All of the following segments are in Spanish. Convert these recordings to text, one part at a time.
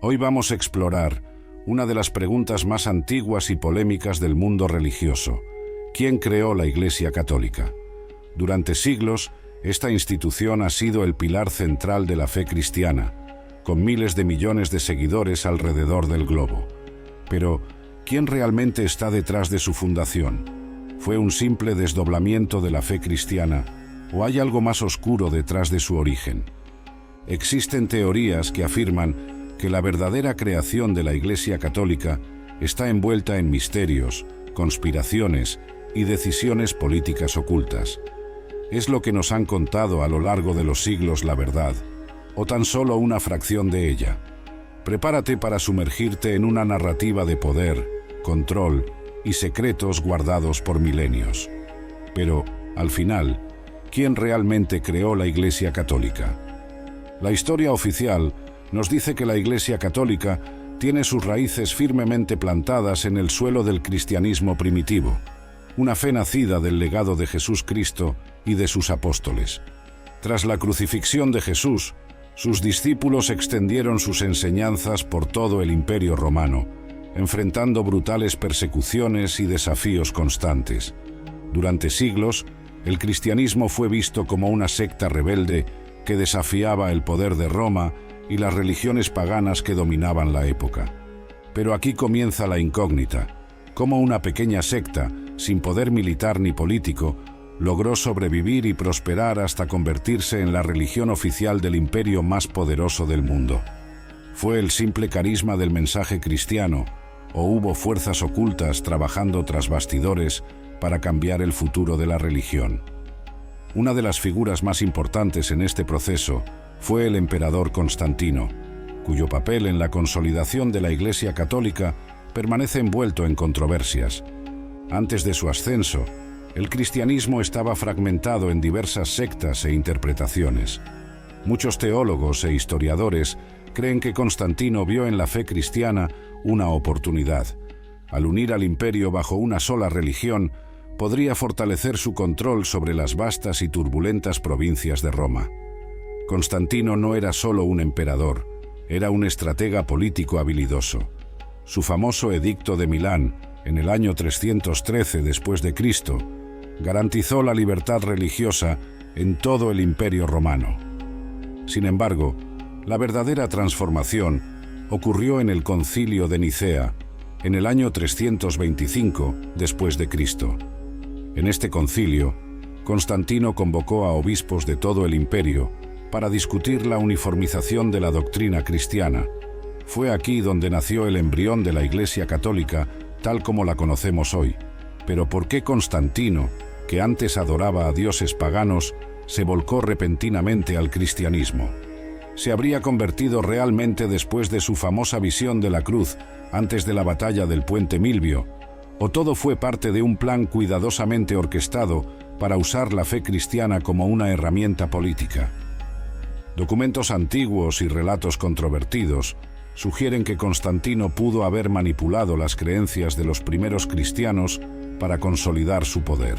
Hoy vamos a explorar una de las preguntas más antiguas y polémicas del mundo religioso. ¿Quién creó la Iglesia Católica? Durante siglos, esta institución ha sido el pilar central de la fe cristiana, con miles de millones de seguidores alrededor del globo. Pero, ¿quién realmente está detrás de su fundación? ¿Fue un simple desdoblamiento de la fe cristiana o hay algo más oscuro detrás de su origen? Existen teorías que afirman que la verdadera creación de la Iglesia Católica está envuelta en misterios, conspiraciones y decisiones políticas ocultas. ¿Es lo que nos han contado a lo largo de los siglos la verdad, o tan solo una fracción de ella? Prepárate para sumergirte en una narrativa de poder, control y secretos guardados por milenios. Pero, al final, ¿quién realmente creó la Iglesia Católica? La historia oficial nos dice que la Iglesia Católica tiene sus raíces firmemente plantadas en el suelo del cristianismo primitivo, una fe nacida del legado de Jesús Cristo y de sus apóstoles. Tras la crucifixión de Jesús, sus discípulos extendieron sus enseñanzas por todo el Imperio Romano, enfrentando brutales persecuciones y desafíos constantes. Durante siglos, el cristianismo fue visto como una secta rebelde que desafiaba el poder de Roma y las religiones paganas que dominaban la época. Pero aquí comienza la incógnita: ¿cómo una pequeña secta, sin poder militar ni político, logró sobrevivir y prosperar hasta convertirse en la religión oficial del imperio más poderoso del mundo? ¿Fue el simple carisma del mensaje cristiano, o hubo fuerzas ocultas trabajando tras bastidores para cambiar el futuro de la religión? Una de las figuras más importantes en este proceso fue el emperador Constantino, cuyo papel en la consolidación de la Iglesia Católica permanece envuelto en controversias. Antes de su ascenso, el cristianismo estaba fragmentado en diversas sectas e interpretaciones. Muchos teólogos e historiadores creen que Constantino vio en la fe cristiana una oportunidad. Al unir al imperio bajo una sola religión, podría fortalecer su control sobre las vastas y turbulentas provincias de Roma. Constantino no era solo un emperador, era un estratega político habilidoso. Su famoso Edicto de Milán, en el año 313 después de Cristo, garantizó la libertad religiosa en todo el Imperio Romano. Sin embargo, la verdadera transformación ocurrió en el Concilio de Nicea, en el año 325 después de Cristo. En este concilio, Constantino convocó a obispos de todo el imperio para discutir la uniformización de la doctrina cristiana. Fue aquí donde nació el embrión de la Iglesia Católica, tal como la conocemos hoy. Pero ¿por qué Constantino, que antes adoraba a dioses paganos, se volcó repentinamente al cristianismo? ¿Se habría convertido realmente después de su famosa visión de la cruz, antes de la batalla del Puente Milvio? ¿O todo fue parte de un plan cuidadosamente orquestado para usar la fe cristiana como una herramienta política? Documentos antiguos y relatos controvertidos sugieren que Constantino pudo haber manipulado las creencias de los primeros cristianos para consolidar su poder.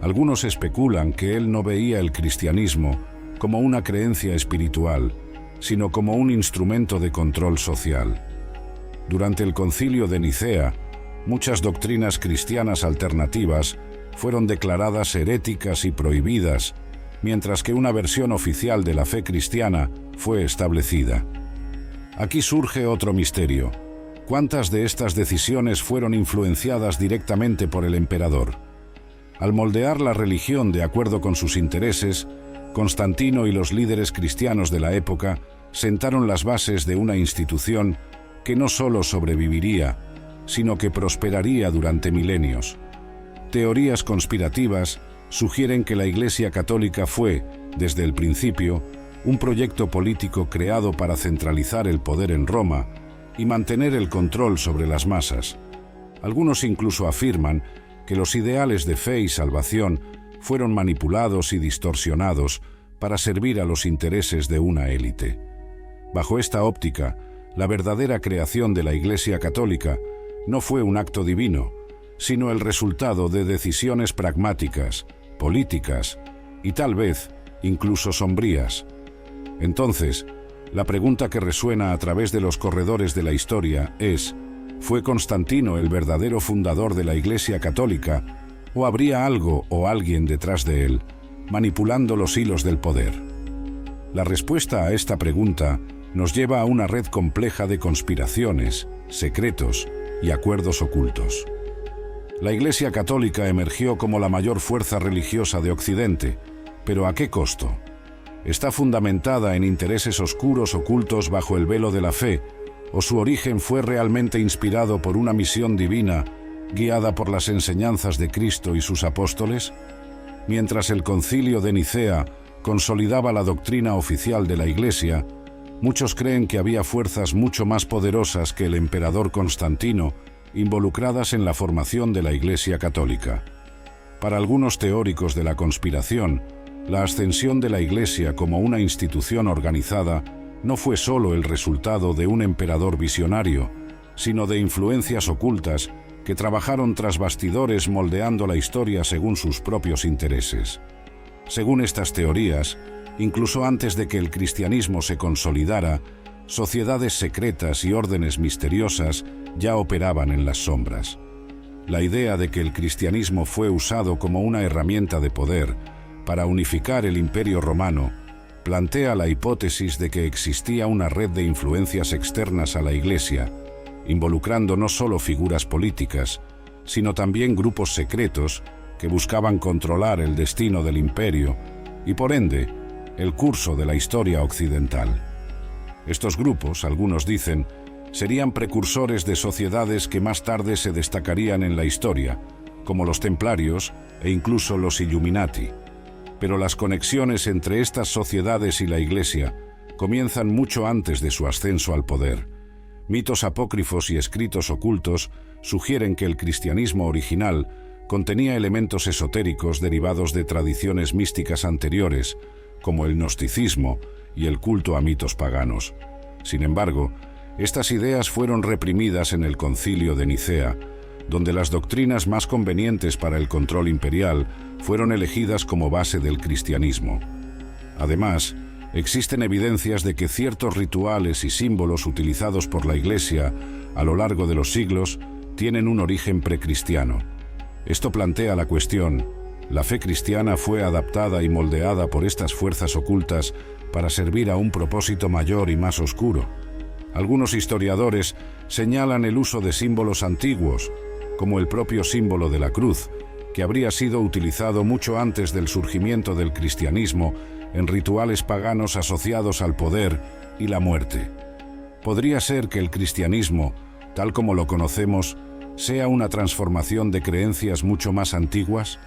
Algunos especulan que él no veía el cristianismo como una creencia espiritual, sino como un instrumento de control social. Durante el Concilio de Nicea, muchas doctrinas cristianas alternativas fueron declaradas heréticas y prohibidas, mientras que una versión oficial de la fe cristiana fue establecida. Aquí surge otro misterio: ¿cuántas de estas decisiones fueron influenciadas directamente por el emperador? Al moldear la religión de acuerdo con sus intereses, Constantino y los líderes cristianos de la época sentaron las bases de una institución que no solo sobreviviría, sino que prosperaría durante milenios. Teorías conspirativas sugieren que la Iglesia Católica fue, desde el principio, un proyecto político creado para centralizar el poder en Roma y mantener el control sobre las masas. Algunos incluso afirman que los ideales de fe y salvación fueron manipulados y distorsionados para servir a los intereses de una élite. Bajo esta óptica, la verdadera creación de la Iglesia Católica no fue un acto divino, sino el resultado de decisiones pragmáticas, políticas y tal vez incluso sombrías. Entonces, La pregunta que resuena a través de los corredores de la historia es: ¿fue Constantino el verdadero fundador de la Iglesia Católica, o habría algo o alguien detrás de él, manipulando los hilos del poder? La respuesta a esta pregunta nos lleva a una red compleja de conspiraciones, secretos y acuerdos ocultos. La Iglesia Católica emergió como la mayor fuerza religiosa de Occidente, pero ¿a qué costo? ¿Está fundamentada en intereses oscuros ocultos bajo el velo de la fe, o su origen fue realmente inspirado por una misión divina, guiada por las enseñanzas de Cristo y sus apóstoles? Mientras el Concilio de Nicea consolidaba la doctrina oficial de la Iglesia, muchos creen que había fuerzas mucho más poderosas que el emperador Constantino involucradas en la formación de la Iglesia Católica. Para algunos teóricos de la conspiración, la ascensión de la Iglesia como una institución organizada no fue solo el resultado de un emperador visionario, sino de influencias ocultas que trabajaron tras bastidores moldeando la historia según sus propios intereses. Según estas teorías, incluso antes de que el cristianismo se consolidara, sociedades secretas y órdenes misteriosas ya operaban en las sombras. La idea de que el cristianismo fue usado como una herramienta de poder para unificar el Imperio Romano plantea la hipótesis de que existía una red de influencias externas a la Iglesia, involucrando no solo figuras políticas, sino también grupos secretos que buscaban controlar el destino del imperio y, por ende, el curso de la historia occidental. Estos grupos, algunos dicen, serían precursores de sociedades que más tarde se destacarían en la historia, como los templarios e incluso los Illuminati. Pero las conexiones entre estas sociedades y la Iglesia comienzan mucho antes de su ascenso al poder. Mitos apócrifos y escritos ocultos sugieren que el cristianismo original contenía elementos esotéricos derivados de tradiciones místicas anteriores, como el gnosticismo y el culto a mitos paganos. Sin embargo, estas ideas fueron reprimidas en el Concilio de Nicea, donde las doctrinas más convenientes para el control imperial fueron elegidas como base del cristianismo. Además, existen evidencias de que ciertos rituales y símbolos utilizados por la Iglesia a lo largo de los siglos tienen un origen precristiano. Esto plantea la cuestión: ¿la fe cristiana fue adaptada y moldeada por estas fuerzas ocultas para servir a un propósito mayor y más oscuro? Algunos historiadores señalan el uso de símbolos antiguos, como el propio símbolo de la cruz, que habría sido utilizado mucho antes del surgimiento del cristianismo en rituales paganos asociados al poder y la muerte. ¿Podría ser que el cristianismo, tal como lo conocemos, sea una transformación de creencias mucho más antiguas?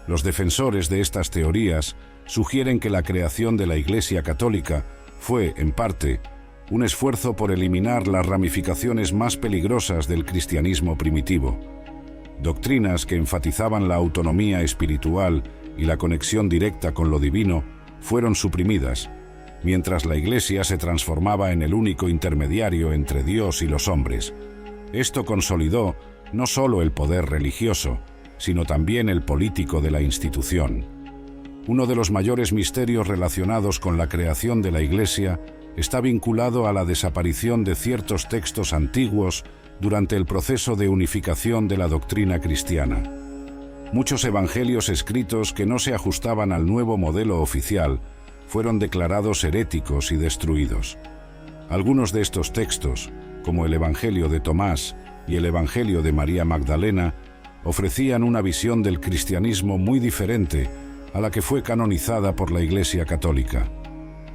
Los defensores de estas teorías sugieren que la creación de la Iglesia Católica fue, en parte, un esfuerzo por eliminar las ramificaciones más peligrosas del cristianismo primitivo. Doctrinas que enfatizaban la autonomía espiritual y la conexión directa con lo divino fueron suprimidas, mientras la Iglesia se transformaba en el único intermediario entre Dios y los hombres. Esto consolidó no solo el poder religioso, sino también el político de la institución. Uno de los mayores misterios relacionados con la creación de la Iglesia está vinculado a la desaparición de ciertos textos antiguos durante el proceso de unificación de la doctrina cristiana. Muchos evangelios escritos que no se ajustaban al nuevo modelo oficial fueron declarados heréticos y destruidos. Algunos de estos textos, como el Evangelio de Tomás y el Evangelio de María Magdalena, ofrecían una visión del cristianismo muy diferente a la que fue canonizada por la Iglesia Católica.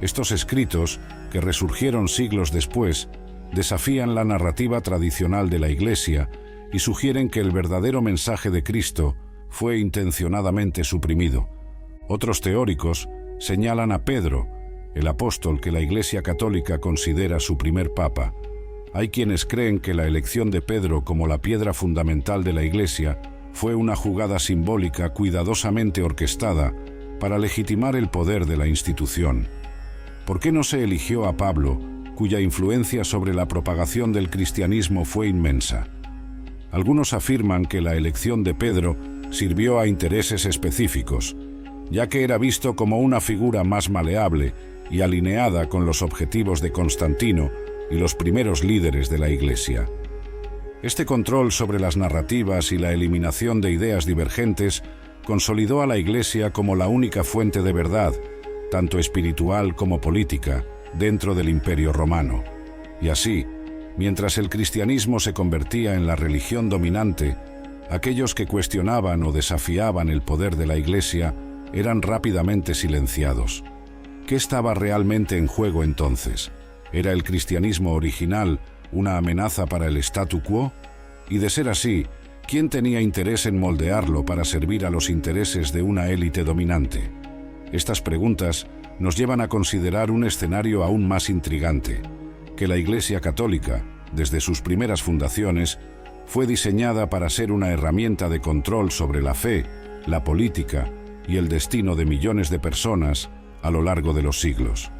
Estos escritos, que resurgieron siglos después, desafían la narrativa tradicional de la Iglesia y sugieren que el verdadero mensaje de Cristo fue intencionadamente suprimido. Otros teóricos señalan a Pedro, el apóstol que la Iglesia Católica considera su primer papa. Hay quienes creen que la elección de Pedro como la piedra fundamental de la Iglesia fue una jugada simbólica cuidadosamente orquestada para legitimar el poder de la institución. ¿Por qué no se eligió a Pablo, cuya influencia sobre la propagación del cristianismo fue inmensa? Algunos afirman que la elección de Pedro sirvió a intereses específicos, ya que era visto como una figura más maleable y alineada con los objetivos de Constantino y los primeros líderes de la Iglesia. Este control sobre las narrativas y la eliminación de ideas divergentes consolidó a la Iglesia como la única fuente de verdad, tanto espiritual como política, dentro del Imperio Romano. Y así, mientras el cristianismo se convertía en la religión dominante, aquellos que cuestionaban o desafiaban el poder de la Iglesia eran rápidamente silenciados. ¿Qué estaba realmente en juego entonces? ¿Era el cristianismo original una amenaza para el statu quo? Y de ser así, ¿quién tenía interés en moldearlo para servir a los intereses de una élite dominante? Estas preguntas nos llevan a considerar un escenario aún más intrigante, que la Iglesia Católica, desde sus primeras fundaciones, fue diseñada para ser una herramienta de control sobre la fe, la política y el destino de millones de personas a lo largo de los siglos.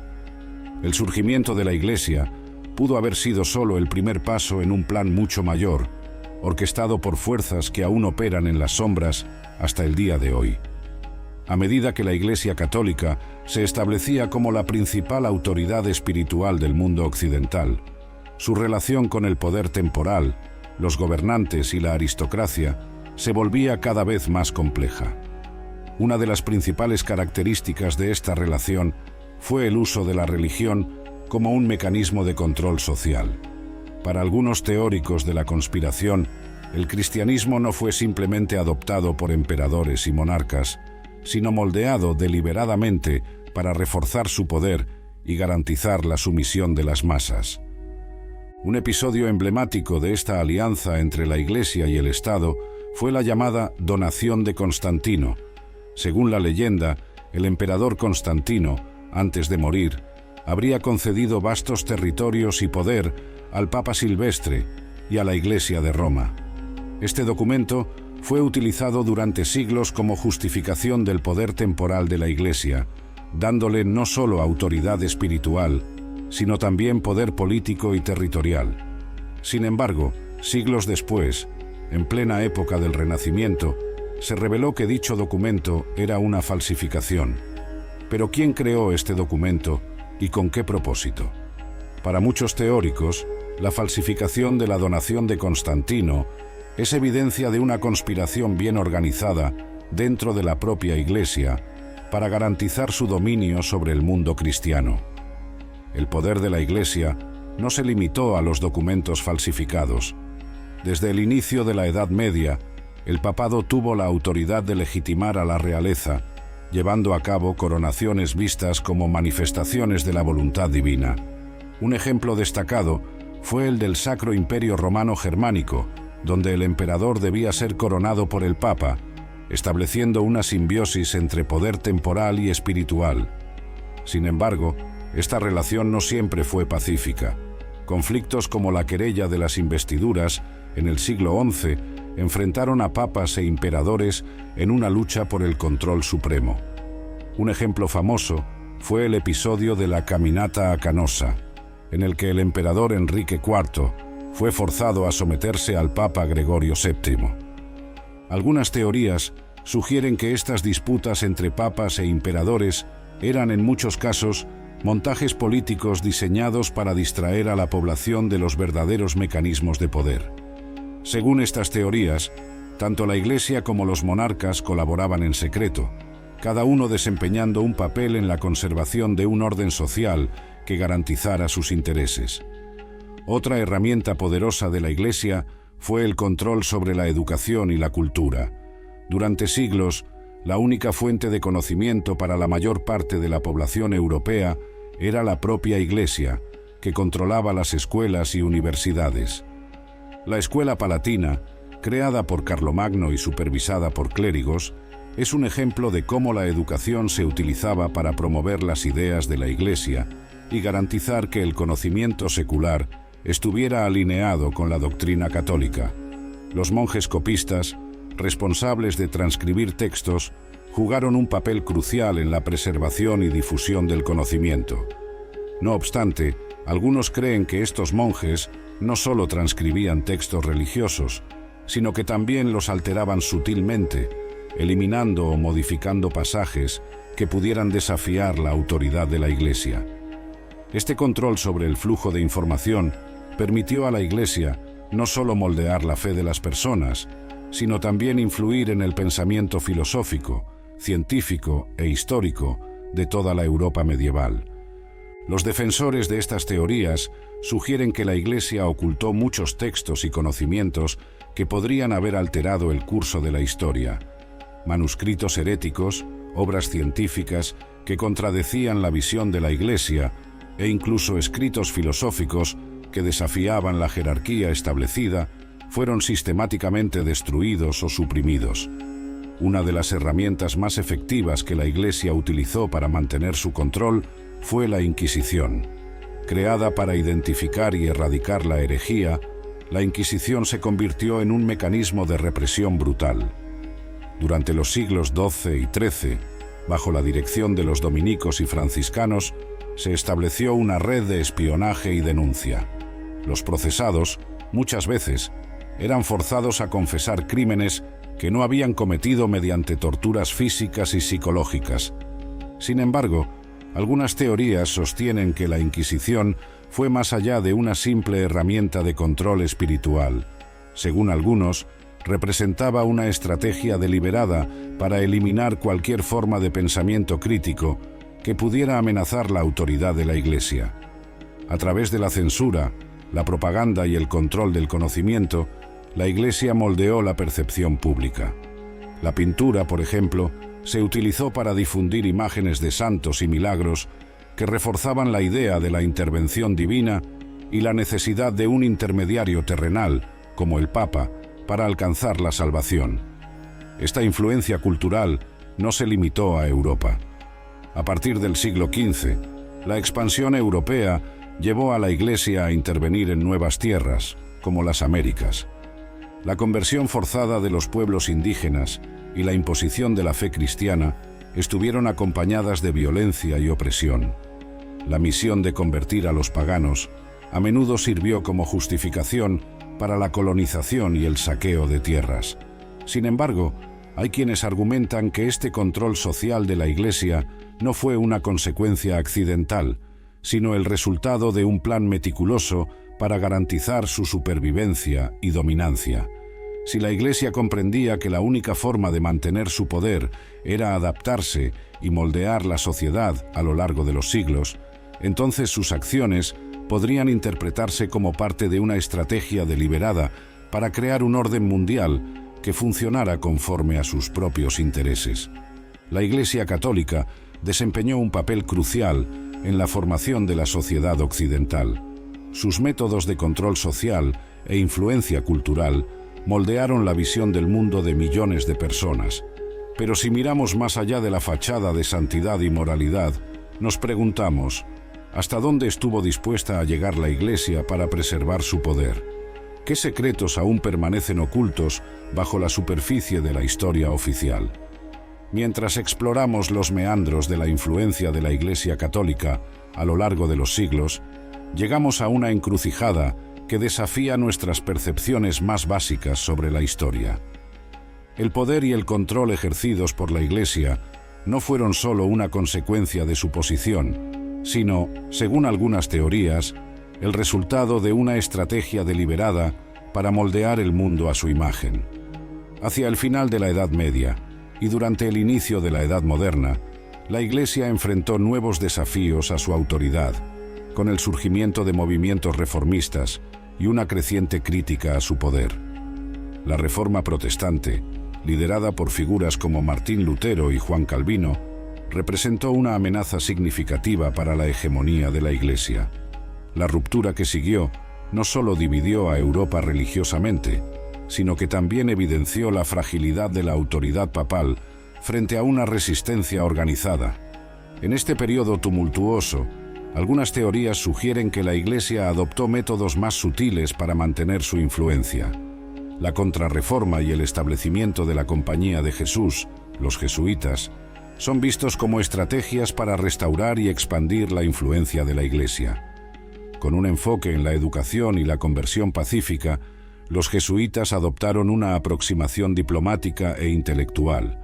El surgimiento de la Iglesia pudo haber sido solo el primer paso en un plan mucho mayor, orquestado por fuerzas que aún operan en las sombras hasta el día de hoy. A medida que la Iglesia Católica se establecía como la principal autoridad espiritual del mundo occidental, su relación con el poder temporal, los gobernantes y la aristocracia se volvía cada vez más compleja. Una de las principales características de esta relación fue el uso de la religión como un mecanismo de control social. Para algunos teóricos de la conspiración, el cristianismo no fue simplemente adoptado por emperadores y monarcas, sino moldeado deliberadamente para reforzar su poder y garantizar la sumisión de las masas. Un episodio emblemático de esta alianza entre la Iglesia y el Estado fue la llamada Donación de Constantino. Según la leyenda, el emperador Constantino, antes de morir, habría concedido vastos territorios y poder al Papa Silvestre y a la Iglesia de Roma. Este documento fue utilizado durante siglos como justificación del poder temporal de la Iglesia, dándole no solo autoridad espiritual, sino también poder político y territorial. Sin embargo, siglos después, en plena época del Renacimiento, se reveló que dicho documento era una falsificación. Pero ¿quién creó este documento y con qué propósito? Para muchos teóricos, la falsificación de la donación de Constantino es evidencia de una conspiración bien organizada dentro de la propia Iglesia para garantizar su dominio sobre el mundo cristiano. El poder de la Iglesia no se limitó a los documentos falsificados. Desde el inicio de la Edad Media, el papado tuvo la autoridad de legitimar a la realeza, llevando a cabo coronaciones vistas como manifestaciones de la voluntad divina. Un ejemplo destacado fue el del Sacro Imperio Romano Germánico, donde el emperador debía ser coronado por el Papa, estableciendo una simbiosis entre poder temporal y espiritual. Sin embargo, esta relación no siempre fue pacífica. Conflictos como la querella de las investiduras en el siglo XI enfrentaron a papas e emperadores en una lucha por el control supremo. Un ejemplo famoso fue el episodio de la Caminata a Canossa, en el que el emperador Enrique IV fue forzado a someterse al Papa Gregorio VII. Algunas teorías sugieren que estas disputas entre papas e emperadores eran en muchos casos montajes políticos diseñados para distraer a la población de los verdaderos mecanismos de poder. Según estas teorías, tanto la Iglesia como los monarcas colaboraban en secreto, cada uno desempeñando un papel en la conservación de un orden social que garantizara sus intereses. Otra herramienta poderosa de la Iglesia fue el control sobre la educación y la cultura. Durante siglos, la única fuente de conocimiento para la mayor parte de la población europea era la propia Iglesia, que controlaba las escuelas y universidades. La Escuela Palatina, creada por Carlomagno y supervisada por clérigos, es un ejemplo de cómo la educación se utilizaba para promover las ideas de la Iglesia y garantizar que el conocimiento secular estuviera alineado con la doctrina católica. Los monjes copistas, responsables de transcribir textos, jugaron un papel crucial en la preservación y difusión del conocimiento. No obstante, algunos creen que estos monjes no solo transcribían textos religiosos, sino que también los alteraban sutilmente, eliminando o modificando pasajes que pudieran desafiar la autoridad de la Iglesia. Este control sobre el flujo de información permitió a la Iglesia no solo moldear la fe de las personas, sino también influir en el pensamiento filosófico, científico e histórico de toda la Europa medieval. Los defensores de estas teorías sugieren que la Iglesia ocultó muchos textos y conocimientos que podrían haber alterado el curso de la historia. Manuscritos heréticos, obras científicas que contradecían la visión de la Iglesia e incluso escritos filosóficos que desafiaban la jerarquía establecida fueron sistemáticamente destruidos o suprimidos. Una de las herramientas más efectivas que la Iglesia utilizó para mantener su control fue la Inquisición. Creada para identificar y erradicar la herejía, la Inquisición se convirtió en un mecanismo de represión brutal. Durante los siglos XII y XIII, bajo la dirección de los dominicos y franciscanos, se estableció una red de espionaje y denuncia. Los procesados, muchas veces, eran forzados a confesar crímenes que no habían cometido mediante torturas físicas y psicológicas. Sin embargo, algunas teorías sostienen que la Inquisición fue más allá de una simple herramienta de control espiritual. Según algunos, representaba una estrategia deliberada para eliminar cualquier forma de pensamiento crítico que pudiera amenazar la autoridad de la Iglesia. A través de la censura, la propaganda y el control del conocimiento, la Iglesia moldeó la percepción pública. La pintura, por ejemplo, se utilizó para difundir imágenes de santos y milagros que reforzaban la idea de la intervención divina y la necesidad de un intermediario terrenal, como el Papa, para alcanzar la salvación. Esta influencia cultural no se limitó a Europa. A partir del siglo XV, la expansión europea llevó a la Iglesia a intervenir en nuevas tierras, como las Américas. La conversión forzada de los pueblos indígenas y la imposición de la fe cristiana estuvieron acompañadas de violencia y opresión. La misión de convertir a los paganos a menudo sirvió como justificación para la colonización y el saqueo de tierras. Sin embargo, hay quienes argumentan que este control social de la Iglesia no fue una consecuencia accidental, sino el resultado de un plan meticuloso para garantizar su supervivencia y dominancia. Si la Iglesia comprendía que la única forma de mantener su poder era adaptarse y moldear la sociedad a lo largo de los siglos, entonces sus acciones podrían interpretarse como parte de una estrategia deliberada para crear un orden mundial que funcionara conforme a sus propios intereses. La Iglesia Católica desempeñó un papel crucial en la formación de la sociedad occidental. Sus métodos de control social e influencia cultural moldearon la visión del mundo de millones de personas. Pero si miramos más allá de la fachada de santidad y moralidad, nos preguntamos, ¿hasta dónde estuvo dispuesta a llegar la Iglesia para preservar su poder? ¿Qué secretos aún permanecen ocultos bajo la superficie de la historia oficial? Mientras exploramos los meandros de la influencia de la Iglesia Católica a lo largo de los siglos, llegamos a una encrucijada que desafía nuestras percepciones más básicas sobre la historia. El poder y el control ejercidos por la Iglesia no fueron solo una consecuencia de su posición, sino, según algunas teorías, el resultado de una estrategia deliberada para moldear el mundo a su imagen. Hacia el final de la Edad Media y durante el inicio de la Edad Moderna, la Iglesia enfrentó nuevos desafíos a su autoridad, con el surgimiento de movimientos reformistas y una creciente crítica a su poder. La Reforma Protestante, liderada por figuras como Martín Lutero y Juan Calvino, representó una amenaza significativa para la hegemonía de la Iglesia. La ruptura que siguió no solo dividió a Europa religiosamente, sino que también evidenció la fragilidad de la autoridad papal frente a una resistencia organizada. En este periodo tumultuoso, algunas teorías sugieren que la Iglesia adoptó métodos más sutiles para mantener su influencia. La Contrarreforma y el establecimiento de la Compañía de Jesús, los jesuitas, son vistos como estrategias para restaurar y expandir la influencia de la Iglesia. Con un enfoque en la educación y la conversión pacífica, los jesuitas adoptaron una aproximación diplomática e intelectual.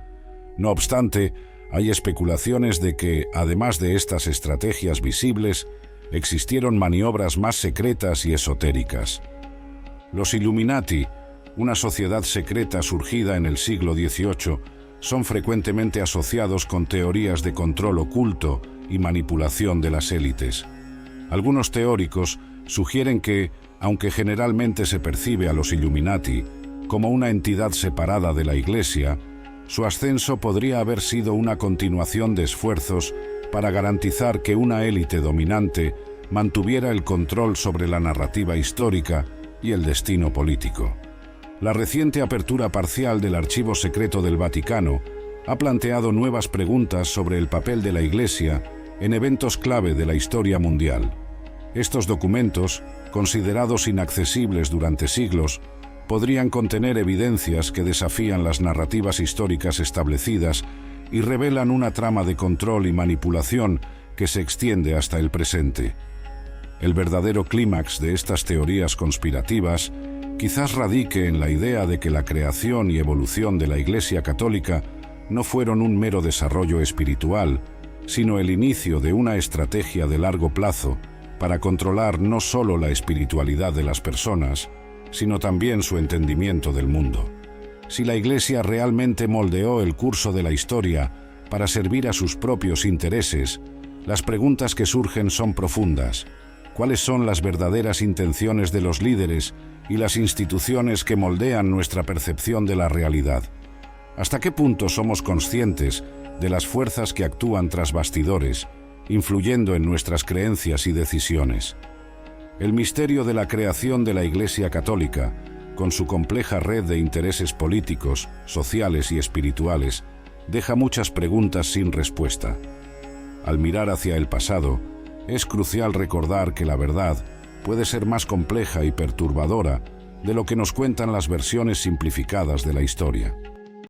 No obstante, hay especulaciones de que, además de estas estrategias visibles, existieron maniobras más secretas y esotéricas. Los Illuminati, una sociedad secreta surgida en el siglo XVIII, son frecuentemente asociados con teorías de control oculto y manipulación de las élites. Algunos teóricos sugieren que, aunque generalmente se percibe a los Illuminati como una entidad separada de la Iglesia, su ascenso podría haber sido una continuación de esfuerzos para garantizar que una élite dominante mantuviera el control sobre la narrativa histórica y el destino político. La reciente apertura parcial del Archivo Secreto del Vaticano ha planteado nuevas preguntas sobre el papel de la Iglesia en eventos clave de la historia mundial. Estos documentos, considerados inaccesibles durante siglos, podrían contener evidencias que desafían las narrativas históricas establecidas y revelan una trama de control y manipulación que se extiende hasta el presente. El verdadero clímax de estas teorías conspirativas quizás radique en la idea de que la creación y evolución de la Iglesia Católica no fueron un mero desarrollo espiritual, sino el inicio de una estrategia de largo plazo para controlar no solo la espiritualidad de las personas, sino también su entendimiento del mundo. Si la Iglesia realmente moldeó el curso de la historia para servir a sus propios intereses, las preguntas que surgen son profundas. ¿Cuáles son las verdaderas intenciones de los líderes y las instituciones que moldean nuestra percepción de la realidad? ¿Hasta qué punto somos conscientes de las fuerzas que actúan tras bastidores, influyendo en nuestras creencias y decisiones? El misterio de la creación de la Iglesia Católica, con su compleja red de intereses políticos, sociales y espirituales, deja muchas preguntas sin respuesta. Al mirar hacia el pasado, es crucial recordar que la verdad puede ser más compleja y perturbadora de lo que nos cuentan las versiones simplificadas de la historia.